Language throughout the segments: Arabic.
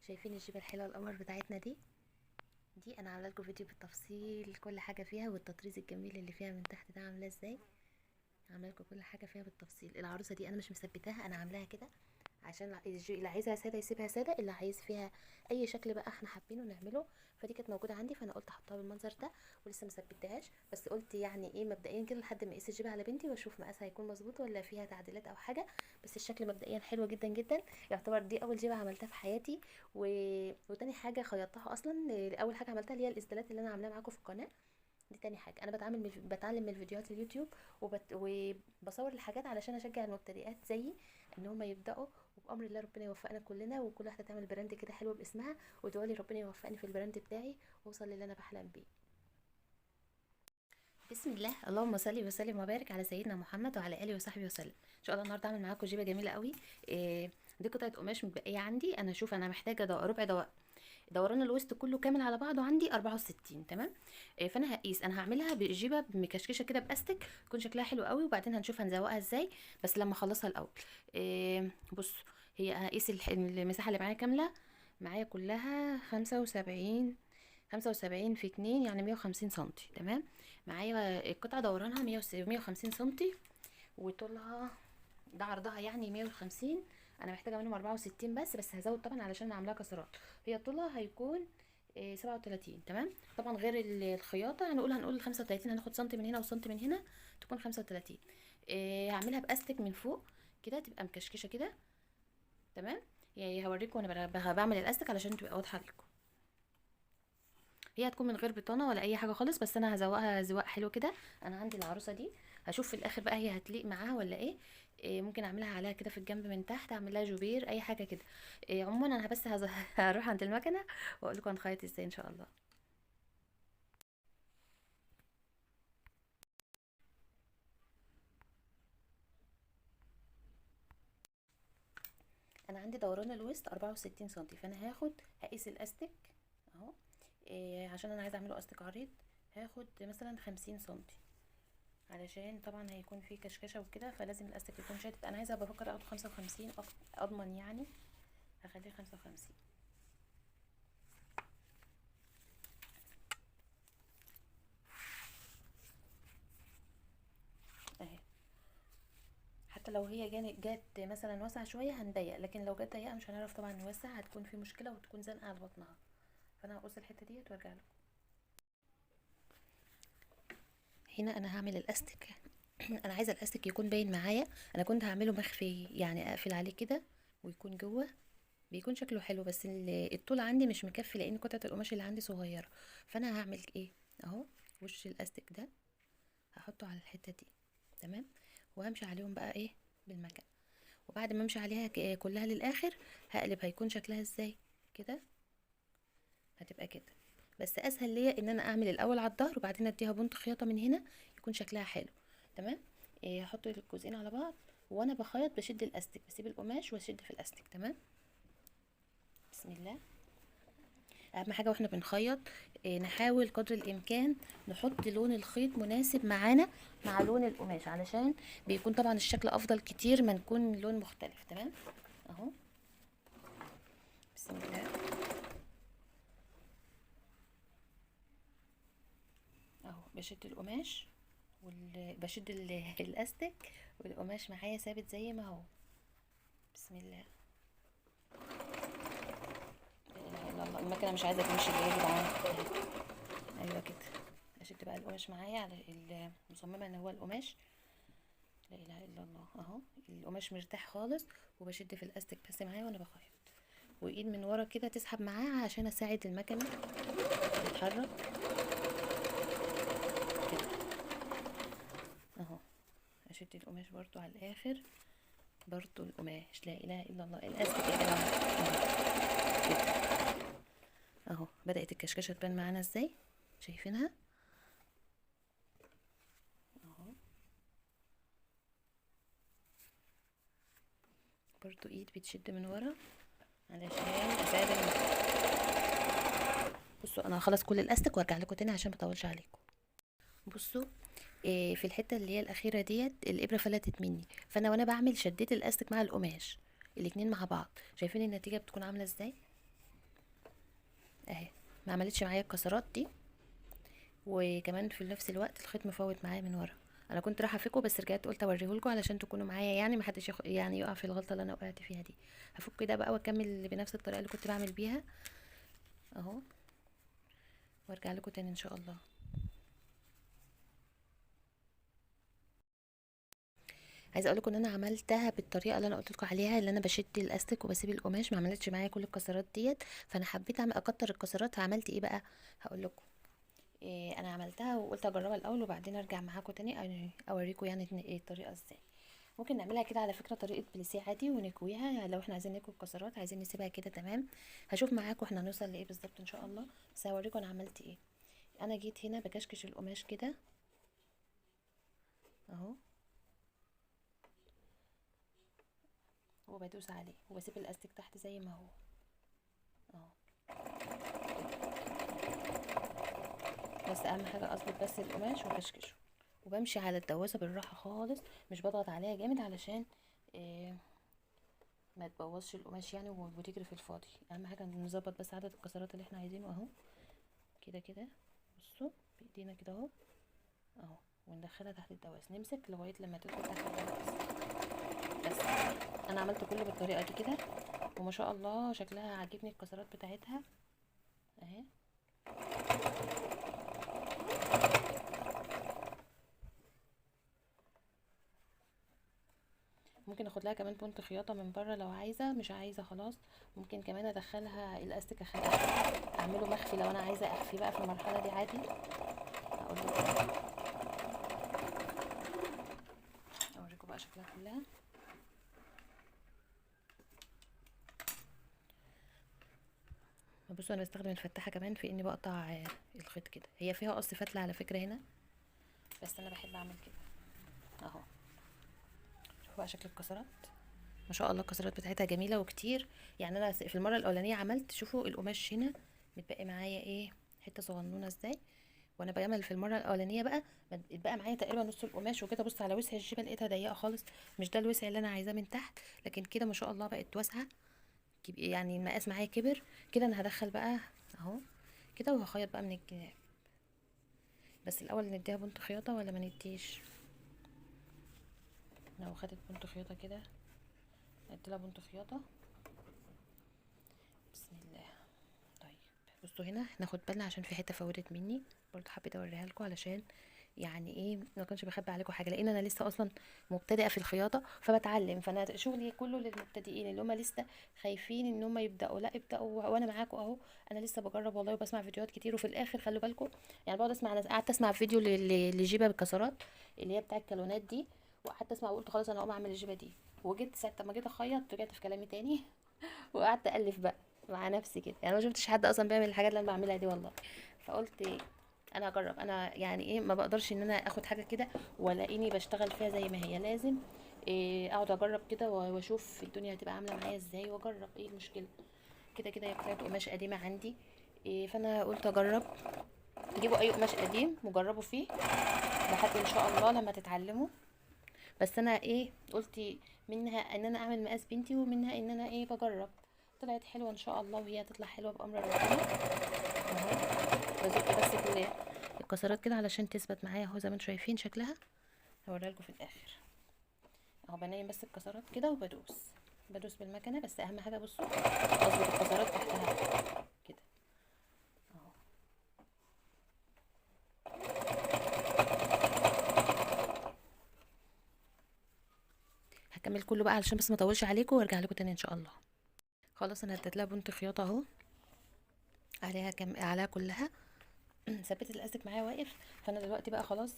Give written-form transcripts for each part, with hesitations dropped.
شايفين الجبه الحلوه القمر بتاعتنا دي انا عامله لكم فيديو بالتفصيل كل حاجه فيها، والتطريز الجميل اللي فيها من تحت ده عاملاه ازاي. عامله لكم كل حاجه فيها بالتفصيل. العروسه دي انا مش مثبتاها، انا عاملاها كده عشان اللي عايزها ساده يسيبها ساده، اللي عايز فيها اي شكل بقى احنا حابينه نعمله. فدي كانت موجوده عندي فانا قلت احطها بالمنظر ده، ولسه مثبتهاش، بس قلت يعني ايه مبدئيا كده لحد ما اقيس الجيبه على بنتي واشوف مقاسها هيكون مظبوط ولا فيها تعديلات او حاجه. بس الشكل مبدئيا حلو جدا جدا. يعتبر دي اول جيبه عملتها في حياتي و... وتاني حاجه خيطتها اصلا. اول حاجه عملتها اللي هي الاسدالات اللي انا عاملاها معاكم في القناه. دي تاني حاجه انا بتعلم من فيديوهات اليوتيوب، وبصور الحاجات علشان اشجع المبتدئات زيي ان هم يبداوا. وبامر الله ربنا يوفقنا كلنا، وكل واحده تعمل براند كده حلو باسمها، وادعوا لي ربنا يوفقني في البراند بتاعي واوصل للي انا بحلم بيه. بسم الله، اللهم صل وسلم وبارك على سيدنا محمد وعلى اله وصحبه وسلم. ان شاء الله النهارده اعمل معاكم جيبه جميله قوي. إيه، دي قطعه قماش متبقيه عندي. انا شوف انا محتاجه ربع دوران الوسط كله كامل على بعضه عندي 64. تمام. فانا هقيس، انا هعملها بجيبه مكشكشه كده باستك يكون شكلها حلو قوي، وبعدين هنشوف هنزوقها ازاي. بس لما اخلصها الاول. بص، هي هقيس المساحه اللي معايا كامله. معايا كلها 75. 75 في 2 يعني 150 سنتي. تمام. معايا القطعه دورانها 150 سنتي، وطولها ده عرضها يعني 150. انا محتاجه منهم 64 بس هزود طبعا علشان انا عاملاها كسرات. هي طولها هيكون 37. تمام. طبعا غير الخياطه هنقول 35، هناخد سنتي من هنا وسنتي من هنا تكون 35. هعملها باستك من فوق كده تبقى مكشكشه كده. تمام. يعني هوريكم وانا بعمل الاستك علشان تبقى واضحه لكم. هي هتكون من غير بطانه ولا اي حاجه خالص، بس انا هزوقها زواق حلو كده. انا عندي العروسه دي، هشوف في الاخر بقى هي هتليق معاها ولا ايه. ممكن اعملها عليها كده في الجنب من تحت، اعمل لها جوبير اي حاجه كده. عموما انا بس هروح عند المكنه واقول لكم هنخيط ازاي ان شاء الله. انا عندي دوران الوسط 64 سنتي، فانا هقيس الاستك اهو. عشان انا عايزه اعمله استك عريض، هاخد مثلا 50 سنتي، علشان طبعا هيكون فيه كشكشه وكده، فلازم الاستك يكون شادد. انا عايزه بفكر اخد 55 اضمن يعني. هخليه 55 اهي. حتى لو هي جات مثلا واسعه شويه هنضيق، لكن لو جت ضيقه مش هنعرف طبعا نوسع، هتكون في مشكله وتكون زنقه على بطنها. فانا هقص الحته ديت وارجع لكم. هنا انا هعمل الاستك. انا عايزه الاستك يكون باين معايا. انا كنت هعمله مخفي يعني اقفل عليه كده ويكون جوه، بيكون شكله حلو، بس الطول عندي مش مكفي لان قطعه القماش اللي عندي صغيره. فانا هعمل ايه اهو. وش الاستك ده هحطه على الحته دي. تمام. وهمشي عليهم بقى ايه بالمكان. وبعد ما امشي عليها كلها للاخر هقلب، هيكون شكلها ازاي كده. هتبقى كده. بس اسهل ليا ان انا اعمل الاول على الظهر وبعدين اديها بنط خياطه من هنا يكون شكلها حلو. تمام. هحط الجزئين على بعض وانا بخيط بشد الاستك، بسيب القماش واشد في الاستك. تمام. بسم الله. اهم حاجه واحنا بنخيط نحاول قدر الامكان نحط لون الخيط مناسب معانا مع لون القماش، علشان بيكون طبعا الشكل افضل كتير ما نكون لون مختلف. تمام اهو. بسم الله. اهو بشد القماش بشد الاستك، والقماش معايا ثابت زي ما هو. بسم الله. لا اله الا الله، المكنه مش عايزه تمشي ليه يا جدعان. ايوه كده. اشد بقى القماش معايا على المصممه ان هو القماش. لا اله الا الله اهو. القماش مرتاح خالص، وبشد في الاستك بس معايا وانا بخيط، وايد من ورا كده تسحب معاها عشان اساعد المكنه تتحرك كده اهو. اشد القماش برضو على الاخر، برضو القماش. لا اله الا الله الاستك يا جماعه اهو كده اهو. بدات الكشكشه تبان معانا ازاي، شايفينها اهو. برضو ايد بتشد من ورا علشان اساعد بصوا انا هخلص كل الاستك وارجع لكم تاني عشان مطولش عليكم. بصوا في الحته اللي هي الاخيره ديت الابره فلتت مني، فانا وانا بعمل شديت الاستك مع القماش الاتنين مع بعض. شايفين النتيجه بتكون عامله ازاي. اهي ما عملتش معايا الكسرات دي، وكمان في نفس الوقت الخيط مفوت معايا من ورا. انا كنت رايحه افكه بس رجعت قلت اوريهولكوا علشان تكونوا معايا، يعني ما حدش يعني يقع في الغلطه اللي انا وقعت فيها دي. هفك ده بقى واكمل بنفس الطريقه اللي كنت بعمل بيها اهو، وارجع لكم تاني ان شاء الله. عايزه اقول لكم ان انا عملتها بالطريقه اللي انا قلت لكم عليها، اللي انا بشد الاستك وبسيب القماش، ما عملتش معايا كل الكسرات ديت، فانا حبيت اعمل اكتر الكسرات. فعملت ايه بقى؟ هقول لكم. إيه، انا عملتها وقلت اجربها الاول وبعدين ارجع معاكم تاني اوريكم يعني ايه الطريقه ازاي. ممكن نعملها كده على فكره طريقه بليسيه عادي ونكويها، يعني لو احنا عايزين نكوي الكسرات عايزين نسيبها كده تمام. هشوف معاكم احنا هنوصل لايه بالظبط ان شاء الله، بس هوريكم انا عملت ايه. انا جيت هنا بكشكش القماش كده اهو، وبدوس عليه وبسيب الاستك تحت زي ما هو اهو. بس اهم حاجه اظبط بس القماش وكشكشه، وبمشي على الدواسه بالراحه خالص، مش بضغط عليها جامد علشان إيه ما تبوظش القماش يعني وتجري في الفاضي. اهم حاجه نظبط بس عدد الكسرات اللي احنا عايزينه اهو، كده كده. بصوا بايدينا كده اهو اهو، وندخلها تحت الدواس، نمسك لغايه لما تدخل تحت الدواس بس. انا عملت كله بالطريقه دي كده، وما شاء الله شكلها عاجبني الكسرات بتاعتها اهي. ممكن اخد لها كمان بونت خياطه من بره لو عايزه، مش عايزه خلاص ممكن كمان ادخلها الاستيك اعمله مخفي لو انا عايزه اخفي بقى في المرحله دي عادي. هقول لكم اوريكم بقى شكلها كلها. بصوا انا بستخدم الفتاحه كمان في اني بقطع الخيط كده، هي فيها قص فتله على فكره هنا، بس انا بحب اعمل كده اهو. شوفوا بقى شكل الكسرات، ما شاء الله الكسرات بتاعتها جميله وكتير. يعني انا في المره الاولانيه عملت، شوفوا القماش هنا متبقي معايا ايه، حته صغنونه ازاي. وانا بعمل في المره الاولانيه بقى اتبقى معايا تقريبا نص القماش وكده. بص على وسع الجيبه لقيتها ضيقه خالص، مش ده الوسع اللي انا عايزاه من تحت، لكن كده ما شاء الله بقت واسعه، يعني المقاس معايا كبر كده. انا هدخل بقى اهو كده وهخيط بقى من الجناب. بس الاول نديها بنط خياطه ولا ما نديش؟ لو خدت بنط خياطه كده نديلها بنط خياطه. بسم الله. طيب بصوا هنا ناخد بالنا عشان في حته فوتت مني برضو، حبيت اوريها لكم علشان يعني ايه ما كنتش بخبي عليكم حاجه، لان انا لسه اصلا مبتدئه في الخياطه فبتعلم. فانا شغلي كله للمبتدئين اللي هم لسه خايفين ان هم يبداوا، لا ابداوا وانا معاكم اهو. انا لسه بجرب والله وبسمع فيديوهات كتير، وفي الاخر خلوا بالكم يعني بقعد اسمع. انا قعدت اسمع فيديو لجيبه بالكسرات اللي هي بتاع الكالونات دي، وقعدت اسمع وقلت خلاص انا هقوم اعمل الجيبه دي، وجيت ساعه ما جيت اخيط رجعت في كلامي تاني وقعدت الف بقى مع نفسي كده. يعني ما شفتش حد اصلا بيعمل الحاجات اللي انا بعملها دي والله. فقلت إيه، انا اجرب. انا يعني ايه ما بقدرش ان انا اخد حاجه كده والاقيني بشتغل فيها زي ما هي، لازم إيه اقعد اجرب كده واشوف الدنيا هتبقى عامله معايا ازاي واجرب ايه المشكله. كده كده هي قطعه قماش قديمه عندي إيه، فانا قلت اجرب. جيبوا اي قماش قديم وجربوا فيه لحد ان شاء الله لما تتعلموا. بس انا ايه قلت منها ان انا اعمل مقاس بنتي، ومنها ان انا ايه بجرب. طلعت حلوه ان شاء الله، وهي هتطلع حلوه بامر ربنا اهو. بزق بس الكسرات كده علشان تثبت معايا اهو زي ما انتم شايفين شكلها. هوريها لكم في الاخر اهو. بنيم بس الكسرات كده وبدوس، بدوس بالمكنه. بس اهم حاجه بصوا اظبط الكسرات تحتها كده اهو. هكمل كله بقى علشان بس ما اطولش عليكم وارجع لكم تاني ان شاء الله. خلاص انا اديت لها بنت خياطه اهو عليها عليها كلها ثبت الاستك معايا واقف. فانا دلوقتي بقى خلاص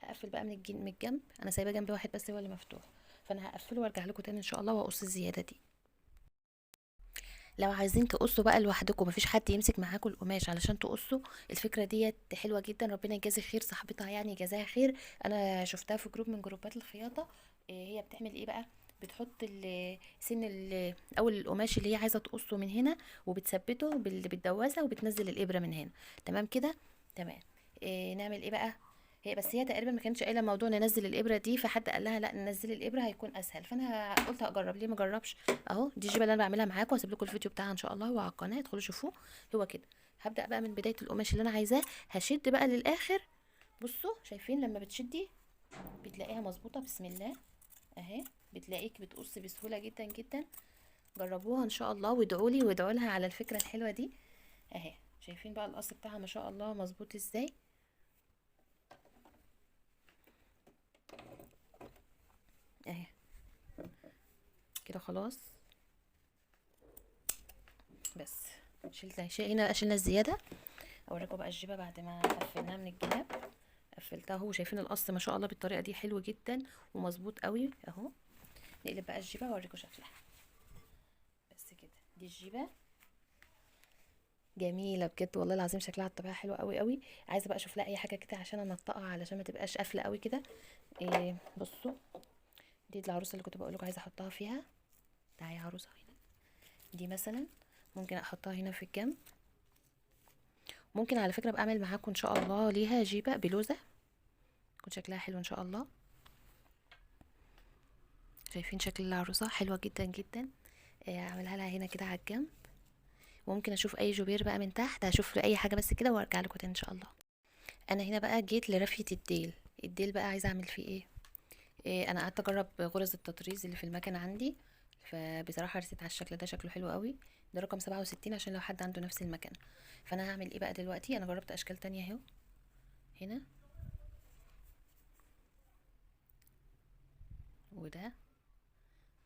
هقفل بقى من الجنب. انا سايبه جنب واحد بس هو اللي مفتوح، فانا هقفله وارجع لكم تاني ان شاء الله واقص الزياده دي. لو عايزين تقصوا بقى لوحدكم مفيش حد يمسك معاكم القماش علشان تقصوا، الفكره ديت حلوه جدا، ربنا يجازي خير صاحبتها يعني جزاها خير. انا شفتها في جروب من جروبات الخياطه. هي بتعمل ايه بقى؟ بتحط سن اول القماش اللي هي عايزه تقصه من هنا، وبتثبته بالدواسه وبتنزل الابره من هنا تمام كده تمام. نعمل ايه بقى؟ بس هي تقريبا ما كانتش قايله موضوع ننزل الابره دي، فحد قال لها لا ننزل الابره هيكون اسهل، فانا قلت هجرب ليه ما اجربش. اهو دي الجيبه اللي انا بعملها معاكم، هسيب لكم الفيديو بتاعها ان شاء الله وعلى القناه، ادخلوا شوفوه. هو كده. هبدا بقى من بدايه القماش اللي انا عايزاه، هشد بقى للاخر. بصوا شايفين لما بتشدي بتلاقيها مظبوطه، بسم الله اهي. بتلاقيك بتقص بسهوله جدا جدا. جربوها ان شاء الله وادعوا لي وادعوا لها على الفكره الحلوه دي اهي. شايفين بقى القص بتاعها ما شاء الله مظبوط ازاي اهي كده خلاص. بس شلنا الزياده. اوريكم بقى الجيبه بعد ما قفلناها من الجناب. قفلتها اهو، شايفين القص ما شاء الله بالطريقه دي حلو جدا ومظبوط قوي اهو. نقلب بقى الجيبه واوريكم شكلها. بس كده دي الجيبه جميله بجد والله العظيم، شكلها على الطبيعه حلو قوي قوي. عايزه بقى اشوف لها اي حاجه كده عشان انطقها، علشان ما تبقاش قافله قوي كده. بصوا دي العروسه اللي كنت بقول لكم عايزه احطها فيها. تعالي عروسه هنا. دي مثلا ممكن احطها هنا في الجنب. ممكن على فكره ابقى اعمل معاكم ان شاء الله ليها جيبه بلوزه يكون شكلها حلو ان شاء الله. شايفين شكل العروسه حلوه جدا جدا. اعملها لها هنا كده على الجنب. وممكن اشوف اي جوبير بقى من تحت، هشوف اي حاجه بس كده وارجع لكم تاني ان شاء الله. انا هنا بقى جيت لرفيه الديل. الديل بقى عايزه اعمل فيه إيه، انا قعدت اجرب غرز التطريز اللي في المكنه عندي، فبصراحه رسيت على الشكل ده، شكله حلو قوي. ده رقم 67 عشان لو حد عنده نفس المكنه. فانا هعمل ايه بقى دلوقتي، انا جربت اشكال تانية اهو. هنا وده،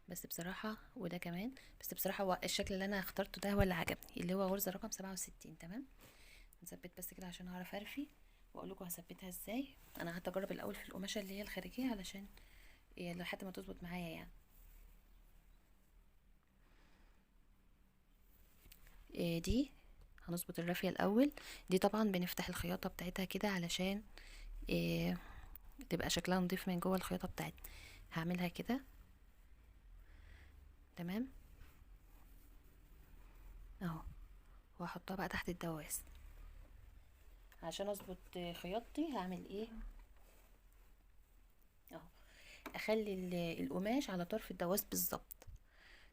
بس بصراحه وده كمان. بس بصراحه هو الشكل اللي انا اخترته ده هو اللي عجبني، اللي هو غرزه رقم 67. تمام. نثبت بس كده عشان اعرف ارفي واقول لكم هثبتها ازاي. انا قعدت اجرب الاول في القماشه اللي هي الخارجيه علشان لحد ما تظبط معايا يعني. دي هنظبط الرافية الاول. دي طبعا بنفتح الخياطة بتاعتها كده علشان إيه تبقى شكلها نضيف من جوه الخياطة بتاعتنا. هعملها كده. تمام اهو. وهحطها بقى تحت الدواس. عشان اظبط خياطتي هعمل ايه اهو. اخلي القماش على طرف الدواس بالظبط.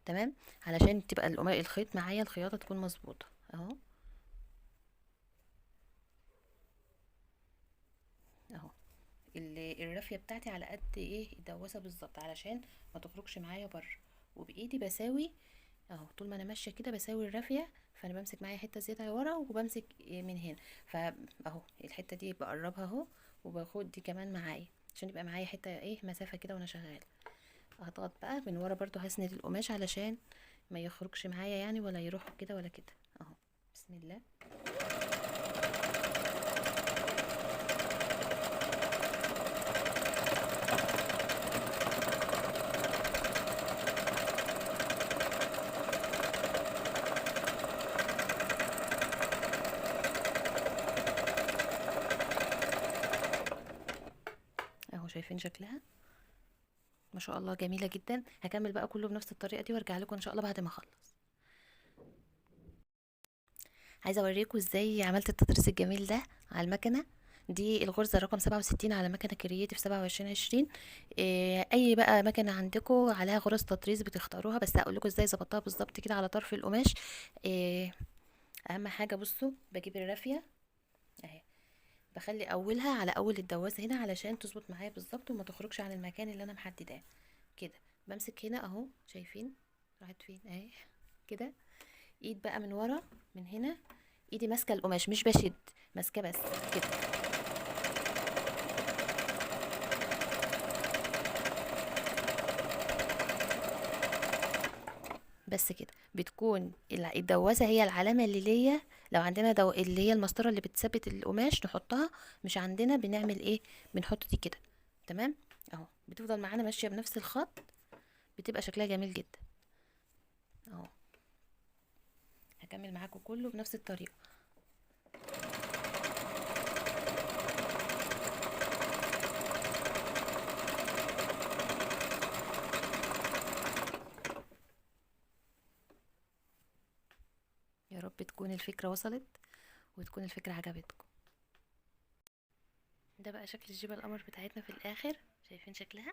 تمام. علشان تبقى الخيط معايا، الخياطة تكون مظبوطة اهو. اهو الرافيه بتاعتي على قد ايه الدواسه بالظبط، علشان ما تخرجش معايا بره. وبايدي بساوي اهو، طول ما انا ماشيه كده بساوي الرافيه. فانا بمسك معايا حته زياده ورا وبمسك من هنا. فاهو الحته دي بقربها اهو، وباخد دي كمان معايا عشان يبقى معايا حته مسافه كده وانا شغاله. هضغط بقى من ورا برضو، هسند القماش علشان ما يخرجش معايا يعني، ولا يروح كده ولا كده اهو. بسم الله. اهو شايفين شكلها ما شاء الله جميله جدا. هكمل بقى كله بنفس الطريقه دي وارجع لكم ان شاء الله بعد ما اخلص. عايزه اوريكم ازاي عملت التطريز الجميل ده على المكنه. دي الغرزه رقم 67 على مكنه كرييتيف 2720. اي بقى مكنه عندكم عليها غرز تطريز بتختاروها، بس هقول لكم ازاي ظبطتها بالظبط كده على طرف القماش. إيه اهم حاجه بصوا، بجيب الرافيه اهي، بخلي اولها على اول الدواسه هنا علشان تظبط معايا بالظبط وما تخرجش عن المكان اللي انا محدداه كده. بمسك هنا اهو، شايفين راحت فين اهي كده. ايد بقى من ورا من هنا، ايدي ماسكه القماش مش بشد، ماسكه بس كده. بس كده بتكون الدواسه هي العلامه اللي ليا. لو عندنا اللي هي المسطره اللي بتثبت القماش نحطها، مش عندنا بنعمل ايه، بنحط دي كده. تمام اهو. بتفضل معانا ماشيه بنفس الخط، بتبقى شكلها جميل جدا اهو. هكمل معاكم كله بنفس الطريقه. يا رب تكون الفكره وصلت وتكون الفكره عجبتكم. ده بقى شكل الجبه القمر بتاعتنا في الاخر. شايفين شكلها؟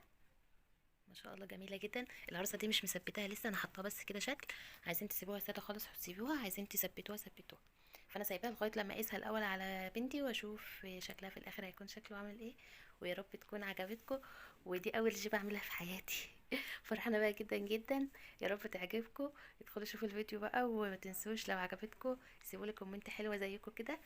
ما شاء الله جميله جدا. العروسه دي مش مثبتاها لسه، انا حاطاها بس كده شكل. عايزين تسيبوها ساده خالص سيبوها، عايزين تثبتوها ثبتوها. فانا سايباها لغايه لما اقيسها الاول على بنتي واشوف شكلها في الاخر هيكون شكله عامل ايه. ويا رب تكون عجبتكم. ودي اول جيبه اعملها في حياتي. فرحانه بقى جدا جدا. يا رب تعجبكم. ادخلوا شوفوا الفيديو بقى، وما تنسوش لو عجبتكم سيبوا لي كومنت حلوه زيكم كده.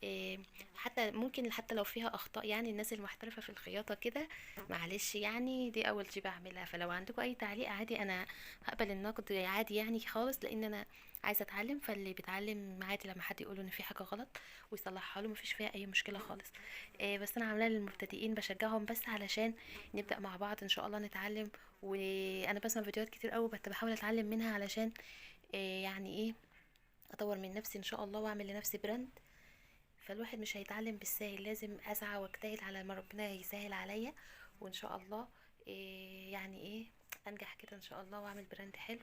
إيه، حتى ممكن حتى لو فيها اخطاء، يعني الناس المحترفه في الخياطه كده، معلش يعني دي اول جيب اعملها. فلو عندكم اي تعليق عادي، انا هقبل النقد عادي يعني خالص، لان انا عايزه اتعلم. فاللي بيتعلم عادي لما حد يقوله ان في حاجه غلط ويصلحها له، مفيش فيها اي مشكله خالص. بس انا عاملاها للمبتدئين، بشجعهم بس علشان نبدا مع بعض ان شاء الله نتعلم. وانا بسمع فيديوهات كتير قوي بحاول اتعلم منها علشان يعني ايه، اطور من نفسي ان شاء الله واعمل لنفسي براند. فالواحد مش هيتعلم بالسهل، لازم اسعى واجتهد على ما ربنا يسهل عليا. وان شاء الله يعني ايه، انجح كده ان شاء الله واعمل براند حلو.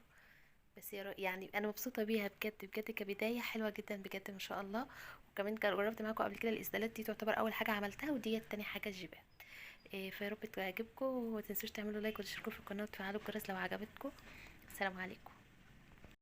بس يعني انا مبسوطه بيها بجد بجد، كبدايه حلوه جدا بجد ما شاء الله. وكمان جربت معاكم قبل كده الاسدالات دي، تعتبر اول حاجه عملتها، ودي تاني حاجه الجيبات. فيا رب تعجبكم، وما تنسوش تعملوا لايك وتشتركوا في القناه وتفعلوا الجرس لو عجبتكم. السلام عليكم.